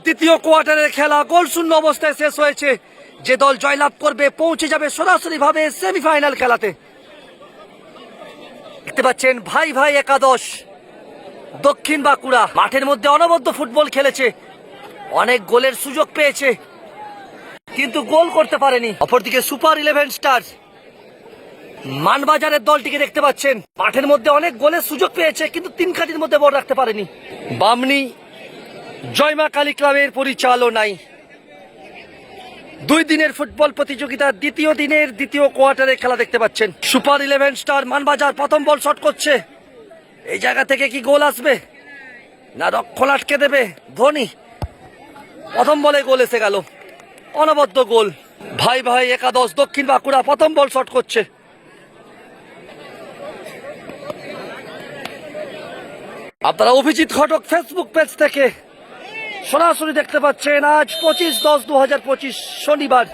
দ্বিতীয় কোয়ার্টারের খেলা গোলশূন্য অবস্থায় শেষ হয়েছে। যে দল জয়লাভ করবে পৌঁছে যাবে সরাসরি ভাবে সেমিফাইনাল খেলাতে। দেখতে পাচ্ছেন ভাই ভাই একাদশ দক্ষিণ বাঁকুড়া মাঠের মধ্যে অনবদ্য ফুটবল খেলেছে, অনেক গোলের সুযোগ পেয়েছে কিন্তু গোল করতে পারেনি। অপরদিকে সুপার 11 স্টার মানবাজারের দলটিকে দেখতে পাচ্ছেন, মাঠের মধ্যে অনেক গোলের সুযোগ পেয়েছে কিন্তু তিন কাঠির মধ্যে বল রাখতে পারেনি। বামনি জয়মা কালী ক্লাবের পরিচালনায় 2 দিনের ফুটবল প্রতিযোগিতার দ্বিতীয় দিনের দ্বিতীয় কোয়ার্টারে খেলা দেখতে পাচ্ছেন। সুপার 11 স্টার মানবাজার প্রথম বল শট করছে, এই জায়গা থেকে কি গোল আসবে না রক্ষণ আটকে দেবে ধোনি? প্রথম বলে গোল এসে গেল, অনবদ্য গোল। ভাই ভাই একাদশ দক্ষিণ বাঁকুড়া প্রথম বল শট করছে। আপনারা অভিজিৎ ঘটক ফেসবুক পেজ থেকে সরাসরি দেখতে পাচ্ছেন। আজ 25/10/2025 শনিবার।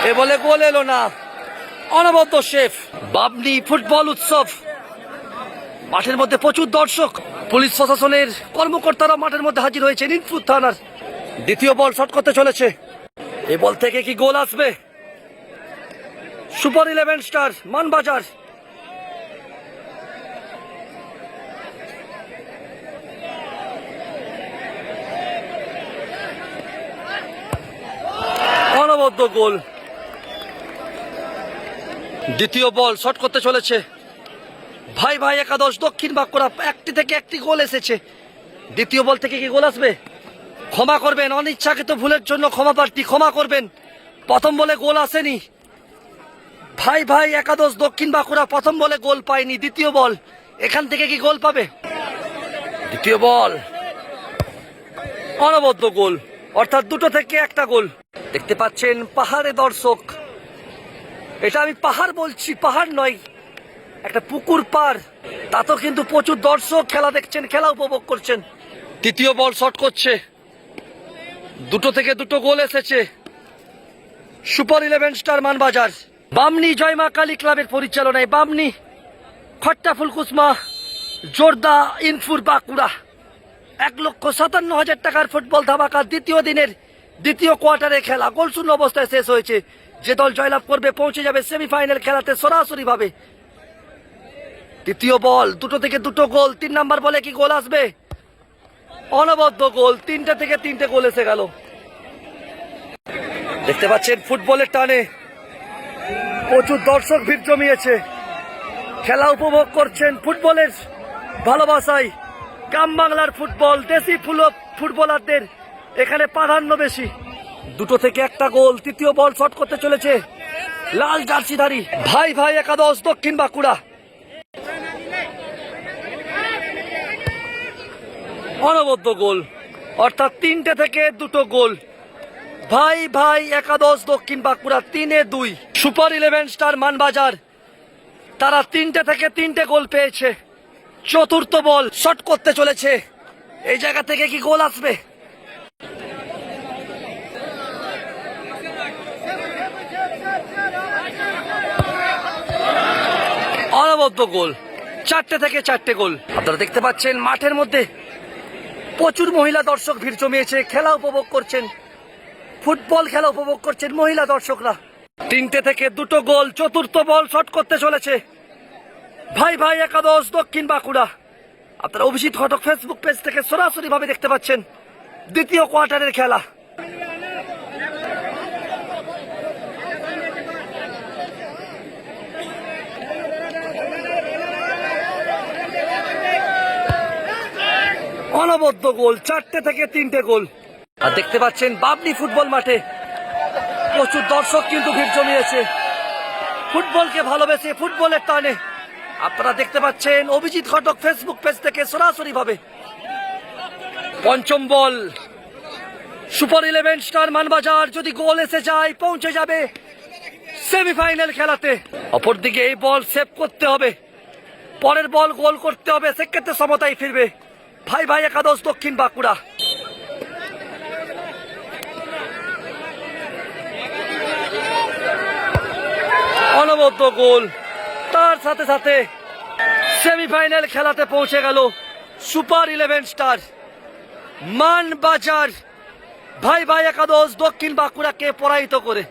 এ বলে গোল এলো না, অনবদ্য শেফ। বাবনি ফুটবল উৎসব, মাঠের মধ্যে প্রচুর দর্শক, পুলিশ প্রশাসনের কর্মকর্তারা মাঠের মধ্যে হাজির হয়েছে। ইনপুট থানার দ্বিতীয় বল শট করতে চলেছে, এ বল থেকে কি গোল আসবে? সুপার 11 স্টার মানবাজার অনবদ্য গোল। দ্বিতীয় বল শট করতে চলেছে ভাই ভাই একাদশ দক্ষিণ বাঁকুড়া, একটি থেকে একটি গোল এসেছে। দ্বিতীয় বল থেকে কি গোল আসবে? ক্ষমা করবেন, অনিচ্ছাকৃত ভুলের জন্য ক্ষমা প্রার্থী, ক্ষমা করবেন। প্রথম বলে গোল আসেনি। ভাই ভাই একাদশ দক্ষিণ বাঁকুড়া প্রথম বলে গোল পায়নি, দ্বিতীয় বল এখান থেকে কি গোল পাবে? দ্বিতীয় বল অনবদ্য গোল, অর্থাৎ দুটো থেকে একটা গোল। দেখতে পাচ্ছেন পাহাড়ে দর্শক, এটা আমি পাহাড় বলছি, পাহাড় নয়, একটা পুকুর পাড়, তাতেও কিন্তু প্রচুর দর্শক খেলা দেখছেন, খেলা উপভোগ করছেন। তৃতীয় বল শট করছে, দুটো থেকে দুটো গোল এসেছে। সুপার 11 স্টার মানবাজার বামনি জয়মা কালী ক্লাবের পরিচালনায়, বামনি খট্টা ফুলকুসমা জোরদা ইনফুর বাঁকুড়া 1,57,000 টাকার ফুটবল ধামাকা। দ্বিতীয় দিনের দ্বিতীয় কোয়ার্টারে খেলা গোলশূন্য অবস্থায় শেষ হয়েছে। যে দল জয়লাভ করবে পৌঁছে যাবে সেমিফাইনাল খেলাতে সরাসরি ভাবে। তৃতীয় বল দুটো থেকে দুটো গোল, 3 নাম্বার বলে কি গোল আসবে? অনবদ্য গোল, 3টে থেকে 3টে গোল এসে গেল। দেখতে পাচ্ছেন ফুটবলের টানে প্রচুর দর্শক ভিড় জমিয়েছে, খেলা উপভোগ করছেন ফুটবলের ভালোবাসায়। গ্রাম বাংলার ফুটবল, দেশি ফুটবলারদের এখানে প্রাধান্য বেশি। দুটো থেকে একটা গোল। তৃতীয় বল শট করতে চলেছে লাল জার্সিধারী ভাই ভাই একাদশ দক্ষিণ বাঁকুড়া, অনবদ্য গোল, অর্থাৎ 3টে থেকে দুটো গোল। ভাই ভাই একাদশ দক্ষিণ বাঁকুড়া 3-2। সুপার 11 স্টার মানবাজার তারা 3টে থেকে 3টে গোল পেয়েছে। চতুর্থ বল শট করতে চলেছে, এই জায়গা থেকে কি গোল আসবে? অনবদ্য গোল, 4টে থেকে 4টে গোল। আপনারা দেখতে পাচ্ছেন মাঠের মধ্যে প্রচুর মহিলা দর্শক ভিড় জমিয়েছে, খেলা উপভোগ করছেন, ফুটবল খেলা উপভোগ করছেন মহিলা দর্শকরা। 3টে থেকে দুটো গোল। চতুর্থ বল শট করতে চলেছে ভাই ভাই একাদশ দক্ষিণ বাঁকুড়া। আপনারা অভিজিৎ ঘটক ফেসবুক পেজ থেকে সরাসরি ভাবে দেখতে পাচ্ছেন দ্বিতীয় কোয়ার্টারের খেলা। অনবদ্য গোল, 4টে থেকে 3টে গোল। আর দেখতে পাচ্ছেন বাবনি ফুটবল মাঠে প্রচুর দর্শক কিন্তু ভিড় জমিয়েছে, ফুটবলকে ভালোবেসে ফুটবলের টানে। আপনারা দেখতে পাচ্ছেন অভিজিৎ ঘটক ফেসবুক পেজ থেকে সরাসরি ভাবে। পঞ্চম বল সুপার 11 স্টার মানবাজার, যদি গোল এসে যায় পৌঁছে যাবে সেমিফাইনাল খেলাতে। অপরদিকে এই বল সেভ করতে হবে, পরের বল গোল করতে হবে, সেক্ষেত্রে সমতায় ফিরবে ভাই ভাই একাদশ দক্ষিণ বাঁকুড়া। অনবদ্য গোল, তার সাথে সাথে সেমিফাইনাল খেলাতে পৌঁছে গেল সুপার 11 স্টার মানবাজার ভাই ভাই একাদশ দক্ষিণ বাঁকুড়াকে পরাজিত করে।